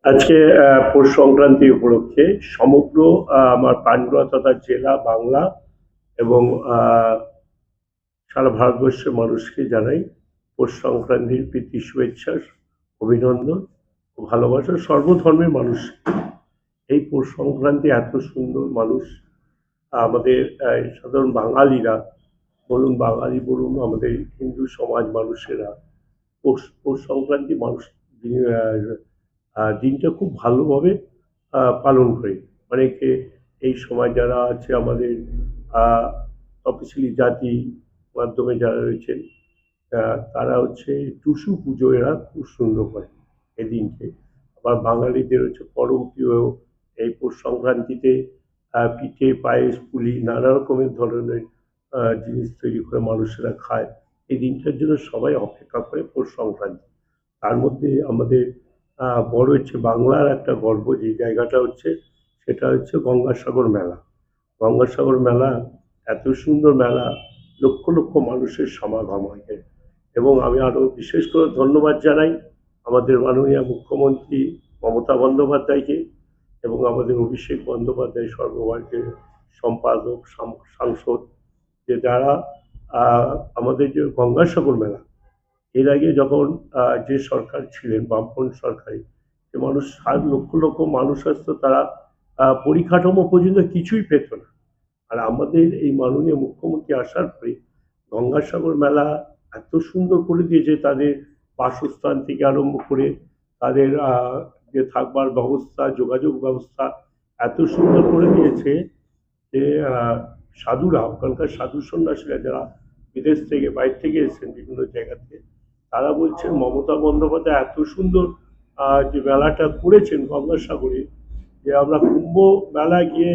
আজকে পৌষ সংক্রান্তি উপলক্ষে সমগ্র আমার পান্ডুয়া তথা জেলা বাংলা এবং সারা ভারতবর্ষের মানুষকে জানাই পৌষ সংক্রান্তির প্রীতি শুভেচ্ছা, অভিনন্দন ও ভালোবাসা সর্বধর্মের মানুষ। এই পৌষ সংক্রান্তি এত সুন্দর মানুষ আমাদের সাধারণ বাঙালিরা বলুন, বাঙালি বলুন, আমাদের হিন্দু সমাজ মানুষেরা পৌষ পৌষ সংক্রান্তি মানুষ দিনটা খুব ভালোভাবে পালন করি। অনেকে এই সময় যারা আছে আমাদের তপশিলি জাতি মাধ্যমে যারা রয়েছেন তারা হচ্ছে টুসু পুজো এরা খুব সুন্দর করে এই দিনকে। আবার বাঙালিদের হচ্ছে পরম প্রিয় এই পৌষ সংক্রান্তিতে পিঠে পায়েস পুলি নানা রকমের ধরনের জিনিস তৈরি করে মানুষেরা খায়। এই দিনটার জন্য সবাই অপেক্ষা করে পৌষ সংক্রান্তি। তার মধ্যে আমাদের বড় হচ্ছে বাংলার একটা গর্ব যে জায়গাটা হচ্ছে সেটা হচ্ছে গঙ্গাসাগর মেলা। গঙ্গাসাগর মেলা এত সুন্দর মেলা, লক্ষ লক্ষ মানুষের সমাগম হয়। এবং আমি আরও বিশেষ করে ধন্যবাদ জানাই আমাদের মাননীয় মুখ্যমন্ত্রী মমতা বন্দ্যোপাধ্যায়কে এবং আমাদের অভিষেক বন্দ্যোপাধ্যায় সর্বভারতীয় সম্পাদক সাংসদ, যে যারা আমাদের যে গঙ্গাসাগর মেলা এর আগে যখন যে সরকার ছিলেন বামফ্রন্ট সরকারে যে মানুষ লক্ষ লক্ষ মানুষ আসতো, তারা পরিকাঠামো পর্যন্ত কিছুই পেত না। আর আমাদের এই মাননীয় মুখ্যমন্ত্রী আসার পরে গঙ্গাসাগর মেলা এত সুন্দর করে দিয়েছে, তাদের বাসস্থান থেকে আরম্ভ করে তাদের যে থাকবার ব্যবস্থা, যোগাযোগ ব্যবস্থা এত সুন্দর করে দিয়েছে যে সাধুরা, ওখানকার সাধু সন্ন্যাসীরা যারা বিদেশ থেকে বাইরে থেকে এসেছেন বিভিন্ন জায়গা থেকে, তারা বলছেন মমতা বন্দ্যোপাধ্যায় এত সুন্দর যে মেলাটা করেছেন গঙ্গাসাগরে, যে আমরা কুম্ভ মেলায় গিয়ে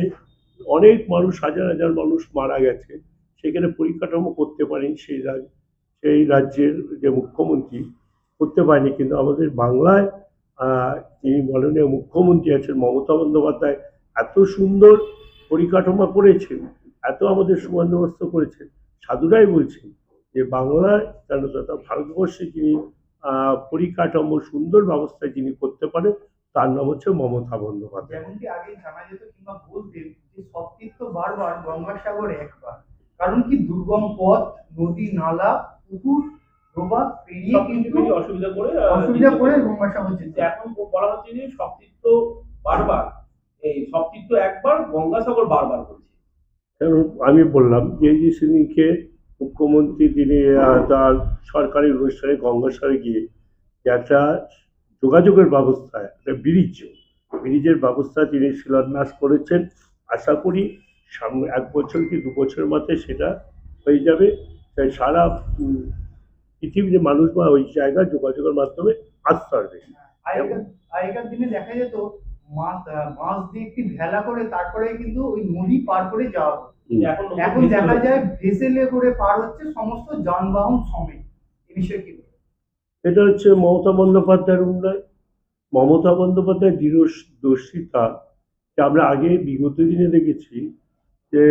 অনেক মানুষ, হাজার হাজার মানুষ মারা গেছে, সেখানে পরিকাঠামো করতে পারেনি সেই রাজ্যের যে মুখ্যমন্ত্রী করতে পারেনি, কিন্তু আমাদের বাংলায় যিনি মাননীয় মুখ্যমন্ত্রী আছেন মমতা বন্দ্যোপাধ্যায় এত সুন্দর পরিকাঠামো করেছেন, এত আমাদের সুবন্দোবস্ত করেছেন। সাধুরাই বলছেন যে বাংলায় কেন তথা ভারতবর্ষে যিনি পরিকাঠামো সুন্দর ব্যবস্থা যিনি করতে পারেন তার নাম হচ্ছে মমতা বন্দ্যোপাধ্যায়। যেমনটি আগে জানা যেত কিংবা বলতেন যে সতীর্থ বারবার গঙ্গাসাগরে একবার, কারণ কি দুর্গম পথ, নদী নালা, পুকুর ডোবা পেরিয়ে কিন্তু অসুবিধা করে গঙ্গাসাগর যেতে। এখন বলা হচ্ছে যে সতীর্থ বারবার, এই সতীর্থ একবার গঙ্গাসাগর বারবার বলছে। আমি বললাম যে সেদিনকে মুখ্যমন্ত্রী তিনি তার সরকারি অনুষ্ঠানে গঙ্গাসাগরে গিয়ে যে একটা যোগাযোগের ব্যবস্থা, একটা ব্রিজের ব্যবস্থা তিনি শিলান্যাস করেছেন। আশা করি সামনে 1 বছর কি 2 বছরের মধ্যে সেটা হয়ে যাবে। তাই সারা পৃথিবীর মানুষ বা ওই জায়গায় যোগাযোগের মাধ্যমে আসতে পারবে। আগেকার দিনে দেখা যেত মাছ দিয়ে একটি ভেলা করে তারপরে কিন্তু ওই নদী পার করে যাওয়া হতো। এখন দেখা যায় ভেসেলে করে পার হচ্ছে সমস্ত যানবাহন সমেত। এই বিষয়ে কি? এটা হচ্ছে মমতা বন্দ্যোপাধ্যায়ের উন্নয়ন। মমতা বন্দ্যোপাধ্যায় দূরদর্শিতা যে আমরা আগে বিগত দিনে দেখেছি যে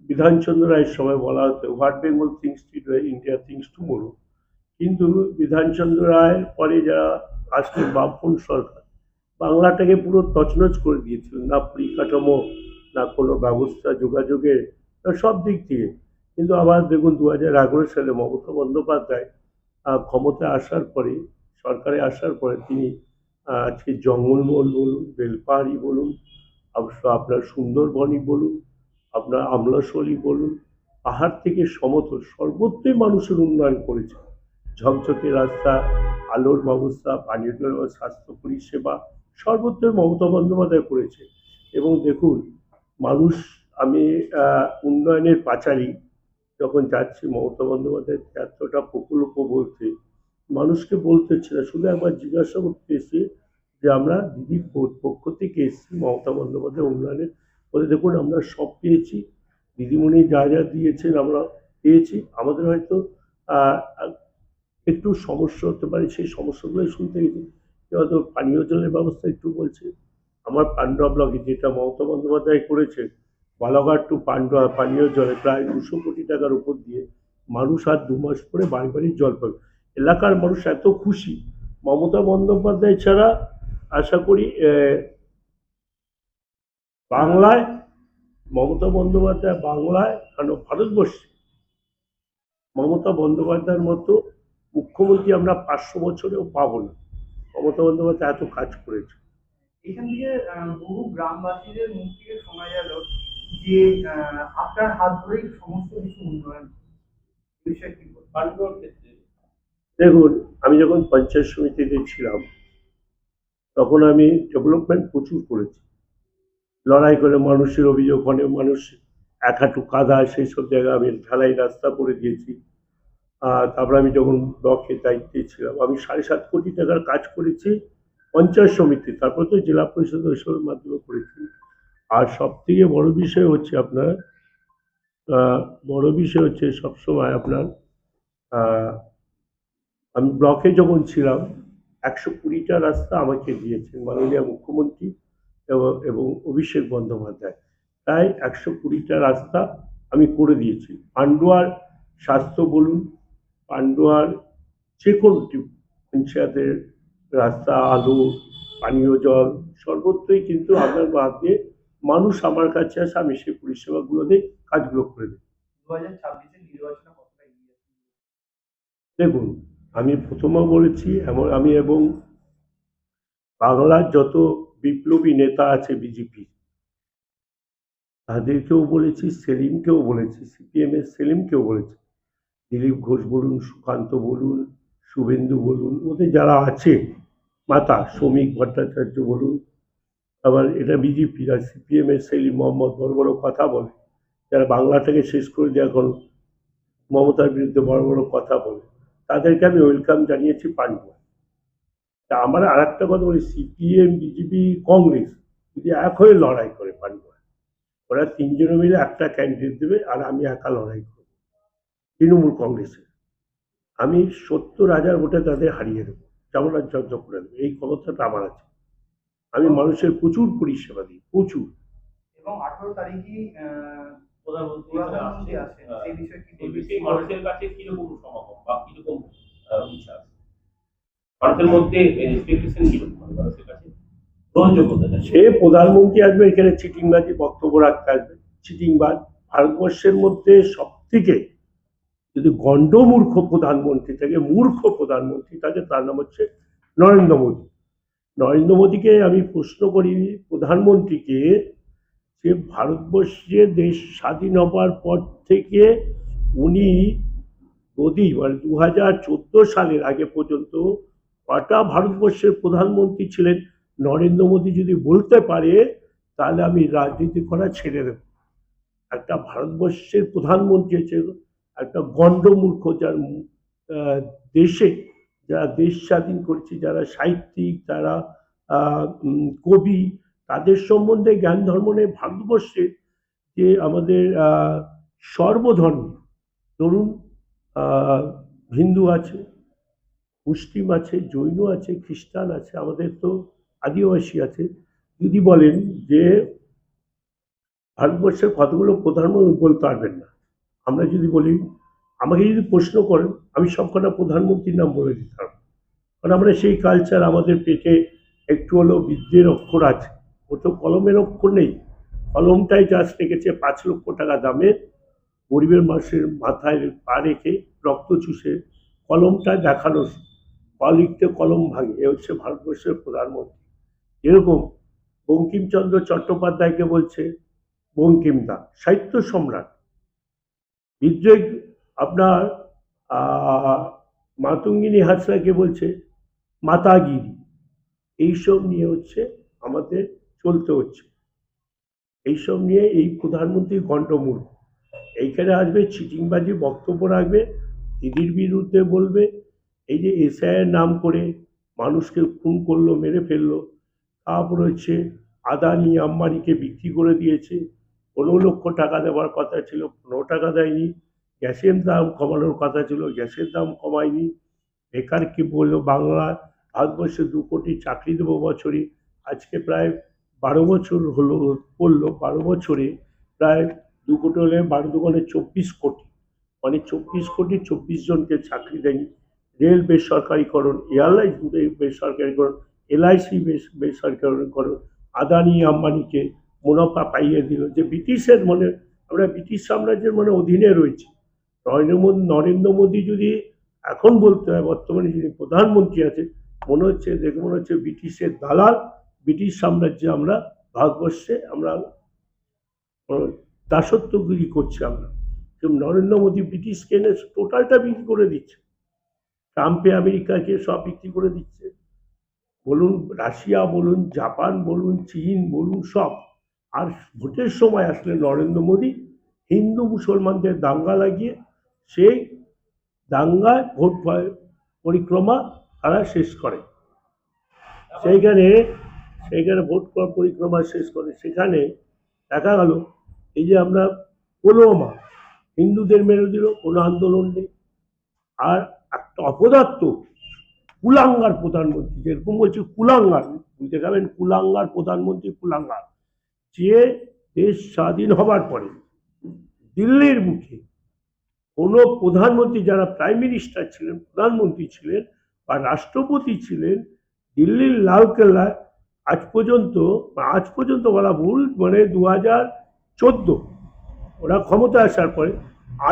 বিধানচন্দ্র রায়ের সময় বলা হতো what Bengal things today India things tomorrow, কিন্তু বিধানচন্দ্র রায়ের পরে যারা আসলে বামফ্রন্ট সরকার বাংলাটাকে পুরো তছনছ করে দিয়েছিল, না পরিকাঠামো, না কোনো ব্যবস্থা যোগাযোগের, সব দিক থেকে। কিন্তু আবার দেখুন 2011 সালে মমতা বন্দ্যোপাধ্যায় ক্ষমতায় আসার পরে, সরকারে আসার পরে তিনি আজকে জঙ্গলমহল বলুন, বেলপাহাড়ি বলুন, অবশ্য আপনার সুন্দরবনই বলুন, আপনার আমলাশোলি বলুন, পাহাড় থেকে সমতল সর্বত্রই মানুষের উন্নয়ন করেছে। ঝকঝকে রাস্তা, আলোর ব্যবস্থা, পানীয় জল, স্বাস্থ্য পরিষেবা সর্বত্রই মমতা বন্দ্যোপাধ্যায় করেছে। এবং দেখুন মানুষ, আমি উন্নয়নের পাঁচালী যখন যাচ্ছি মমতা বন্দ্যোপাধ্যায় এতটা প্রকল্প বলতে, মানুষকে বলতে হচ্ছে না, শুধু একবার জিজ্ঞাসা করতে এসে যে আমরা দিদির পক্ষ থেকে এসেছি মমতা বন্দ্যোপাধ্যায় উন্নয়নের বলে, দেখুন আমরা সব পেয়েছি, দিদিমণি যা যা দিয়েছেন আমরা পেয়েছি। আমাদের হয়তো একটু সমস্যা হতে পারে, সেই সমস্যাগুলোই শুনতে গেছি। হয়তো পানীয় জলের ব্যবস্থা একটু বলছে। আমার পান্ডুয়া ব্লকে যেটা মমতা বন্দ্যোপাধ্যায় করেছে, বালাঘাট টু পান্ডুয়া পানীয় জলে প্রায় 200 কোটি টাকার উপর দিয়ে মানুষ আর 2 মাস পরে বাড়ি বাড়ি জল পাবে। এলাকার মানুষ এত খুশি, মমতা বন্দ্যোপাধ্যায় ছাড়া আশা করি বাংলায় মমতা বন্দ্যোপাধ্যায় বাংলায় কেন ভারতবর্ষে মমতা বন্দ্যোপাধ্যায়ের মতো মুখ্যমন্ত্রী আমরা 500 বছরেও পাবো না। মমতা বন্দ্যোপাধ্যায় এত কাজ করেছে। এখান থেকে বহু গ্রামবাসীদের মুখ থেকে শোনা গেল যে আপনার হাত ধরেই সমস্ত কিছু উন্নয়ন বিষয়ে কি বলবেন? পান্ডুয়ার ক্ষেত্রে দেখুন, আমি যখন পঞ্চায়েত সমিতিতে ছিলাম তখন আমি ডেভেলপমেন্ট প্রচুর করেছি। লড়াই করে মানুষের অভিযোগ, অনেক মানুষ এক হাঁটু কাদা, সেই সব জায়গায় আমি ঢালাই রাস্তা করে দিয়েছি। তারপরে আমি যখন ব্লকের দায়িত্বে ছিলাম আমি 7.5 কোটি টাকার কাজ করেছি পঞ্চায়েত সমিতি, তারপর তো জেলা পরিষদ ওইসবের মাধ্যমে করেছি। আর সব থেকে বড় বিষয় হচ্ছে আপনার বড় বিষয় হচ্ছে সবসময় আপনার আমি ব্লকে যখন ছিলাম 120টা রাস্তা আমাকে দিয়েছেন মাননীয় মুখ্যমন্ত্রী এবং অভিষেক বন্দ্যোপাধ্যায়। তাই 120টা রাস্তা আমি করে দিয়েছি। পান্ডুয়ার স্বাস্থ্য বলুন, পান্ডুয়ার যে কোনো পঞ্চায়েতের রাস্তা, আলো, পানীয় জল সর্বত্রই কিন্তু আপনার মাধ্যমে মানুষ আমার কাছে আসে, আমি সেই পরিষেবাগুলো দিয়ে কাজগুলো করে দিই। 2026 নির্বাচনে কতটা এগিয়ে আছেন? দেখুন, আমি প্রথমেও বলেছি আমি এবং বাংলার যত বিপ্লবী নেতা আছে বিজেপি তাদেরকেও বলেছি, সেলিমকেও বলেছি, সিপিএম এর সেলিমকেও বলেছি, দিলীপ ঘোষ বলুন, সুকান্ত বলুন, শুভেন্দু বলুন, ওদের যারা আছে মাতা শ্রমিক ভট্টাচার্য বলুন, আবার এটা বিজেপি আর সিপিএম এর সেলিম মোহাম্মদ বড় বড় কথা বলে, যারা বাংলাটাকে শেষ করে দিয়ে এখন মমতার বিরুদ্ধে বড় বড় কথা বলে, তাদেরকে আমি ওয়েলকাম জানিয়েছি পান্ডুয়া। তা আমার আর একটা কথা বলি, সিপিএম বিজেপি কংগ্রেস যদি এক হয়ে লড়াই করে পান্ডুয়া, ওরা তিনজনে মিলে একটা ক্যান্ডিডেট দেবে আর আমি একা লড়াই করব তৃণমূল কংগ্রেসের। আমি 70,000 ভোটে তাদের হারিয়ে দেবো, যেমন আর যজ্ঞ করে দেবো, এই ক্ষমতাটা আমার আছে। আমি মানুষের প্রচুর পরিষেবা দিই, প্রচুর। এবং 18 তারিখই প্রধানমন্ত্রী প্রধানমন্ত্রী আসেন, সেই বিষয়ে কি এই বলবেন? বিষয়ে মানুষের কাছে কিরকম সমাগম বা কিরকম ইচ্ছা আছে? মানুষের মধ্যে এক্সপেকটেশন কিরকম মানুষের কাছে গ্রহণযোগ্যতা? সে প্রধানমন্ত্রী আসবে, এখানে চিটিংবাজি বক্তব্য রাখতে আসবে, চিটিংবাজ। ভারতবর্ষের মধ্যে সব থেকে যদি গণ্ডমূর্খ প্রধানমন্ত্রী থাকে, মূর্খ প্রধানমন্ত্রী থাকে, তার নাম হচ্ছে নরেন্দ্র মোদী। নরেন্দ্র মোদীকে আমি প্রশ্ন করি, প্রধানমন্ত্রীকে, যে ভারতবর্ষে দেশ স্বাধীন হবার পর থেকে উনি মোদী মানে 2014 সালের আগে পর্যন্ত কটা ভারতবর্ষের প্রধানমন্ত্রী ছিলেন, নরেন্দ্র মোদী যদি বলতে পারে তাহলে আমি রাজনীতি করা ছেড়ে দেব। একটা ভারতবর্ষের প্রধানমন্ত্রী হচ্ছে একটা গণ্ডমূর্খ, যার দেশে যারা দেশ স্বাধীন করেছে, যারা সাহিত্যিক, যারা কবি, তাদের সম্বন্ধে জ্ঞান ধর্ম নেই। ভারতবর্ষে যে আমাদের সর্বধর্ম, ধরুন হিন্দু আছে, মুসলিম আছে, জৈন আছে, খ্রিস্টান আছে, আমাদের তো আদিবাসী আছে। যদি বলেন যে ভারতবর্ষের কতগুলো প্রধানমন্ত্রী বলতে পারবেন না, আমরা যদি বলি, আমাকে যদি প্রশ্ন করেন আমি সবকটা প্রধানমন্ত্রীর নাম বলে দিতে পারবো, কারণ আমরা সেই কালচার, আমাদের পেটে একটু হলেও বিদ্যের অক্ষর আছে। ও তো কলমের অক্ষর নেই, কলমটাই জাস্ট রেখেছে 5 লক্ষ টাকা দামের, গরিবের মানুষের মাথায় পা রেখে রক্ত চুষে কলমটা দেখানো, পা লিখতে কলম ভাঙে। এ হচ্ছে ভারতবর্ষের প্রধানমন্ত্রী। এরকম বঙ্কিমচন্দ্র চট্টোপাধ্যায়কে বলছে বঙ্কিমদা, সাহিত্য সম্রাট। বিদ্রোহী আপনার মাতঙ্গিনী হাজরাকে বলছে মাতাগিরি। এইসব নিয়ে হচ্ছে আমাদের চলতে হচ্ছে, এইসব নিয়ে এই প্রধানমন্ত্রী গণ্ডমূর্খ। এইখানে আসবে, চিটিংবাজি বক্তব্য রাখবে, দিদির বিরুদ্ধে বলবে, এই যে এসআইয়ের নাম করে মানুষকে খুন করলো, মেরে ফেললো, তারপর হচ্ছে আদানি আম্বানিকে বিক্রি করে দিয়েছে, 15 লক্ষ টাকা দেওয়ার কথা ছিল, 15 টাকা দেয়নি। গ্যাসের দাম কমানোর কথা ছিল, গ্যাসের দাম কমায়নি। বেকার কি বললো, বাংলা ভারতবর্ষে 2 কোটি চাকরি দেবো বছরে, আজকে প্রায় 12 বছর হলো পড়লো, 12 বছরে প্রায় 2 কোটি হলে 12 দুগুণে 24 কোটি, মানে 24 কোটি 24 জনকে চাকরি দেয়নি। রেল বেসরকারিকরণ, এয়ারলাইন্স বেসরকারিকরণ, LIC বেসরকারীকরণ, আদানি আম্বানিকে মুনাফা পাইয়ে দিল, যে ব্রিটিশের আমরা ব্রিটিশ সাম্রাজ্যের অধীনে রয়েছি। নরেন্দ্র মোদী যদি এখন বলতে হয়, বর্তমানে যিনি প্রধানমন্ত্রী আছে, দেখে মনে হচ্ছে ব্রিটিশের দালাল, ব্রিটিশ সাম্রাজ্যে আমরা ভারতবর্ষে আমরা দাসত্বগিরি করছি। আমরা নরেন্দ্র মোদী ব্রিটিশকে এনে টোটালটা বিক্রি করে দিচ্ছে, ট্রাম্পে আমেরিকাকে সব বিক্রি করে দিচ্ছে, বলুন রাশিয়া বলুন, জাপান বলুন, চীন বলুন, সব। আর ভোটের সময় আসলে নরেন্দ্র মোদী হিন্দু মুসলমানদের দাঙ্গা লাগিয়ে সেই দাঙ্গায় ভোট পরিক্রমা তারা শেষ করে, সেইখানে ভোট পরিক্রমা শেষ করে। সেখানে দেখা গেল এই যে আমরা পুলওয়ামা হিন্দুদের মেরে দিল, কোনো আন্দোলন নেই। আর একটা অপদার্থ কুলাঙ্গার প্রধানমন্ত্রী, যেরকম বলছে কুলাঙ্গার, বুঝতে পারবেন, কুলাঙ্গার প্রধানমন্ত্রী, কুলাঙ্গার, যে দেশ স্বাধীন হবার পরে দিল্লির মুখে কোনো প্রধানমন্ত্রী, যারা প্রাইম মিনিস্টার ছিলেন, প্রধানমন্ত্রী ছিলেন বা রাষ্ট্রপতি ছিলেন, দিল্লির লালকেল্লায় আজ পর্যন্ত বলা ভুল, 2014 ওরা ক্ষমতা আসার পরে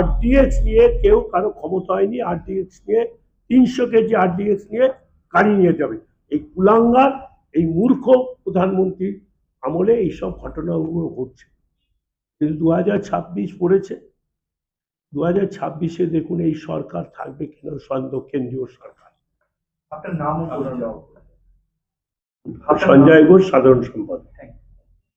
RDX নিয়ে কেউ কারো ক্ষমতা হয়নি। RDX নিয়ে 300 কেজি RDX নিয়ে গাড়ি নিয়ে যাবে। এই কুলাঙ্গার, এই মূর্খ প্রধানমন্ত্রীর আমলে এইসব ঘটনাগুলো ঘটছে। কিন্তু 2026 পড়েছে, 2026-এ দেখুন এই সরকার থাকবে কিনা, কেন্দ্রীয় সরকার। আপনার নাম ও পরিচয়। সঞ্জয় ঘোষ, সাধারণ সম্পাদক। Thank you.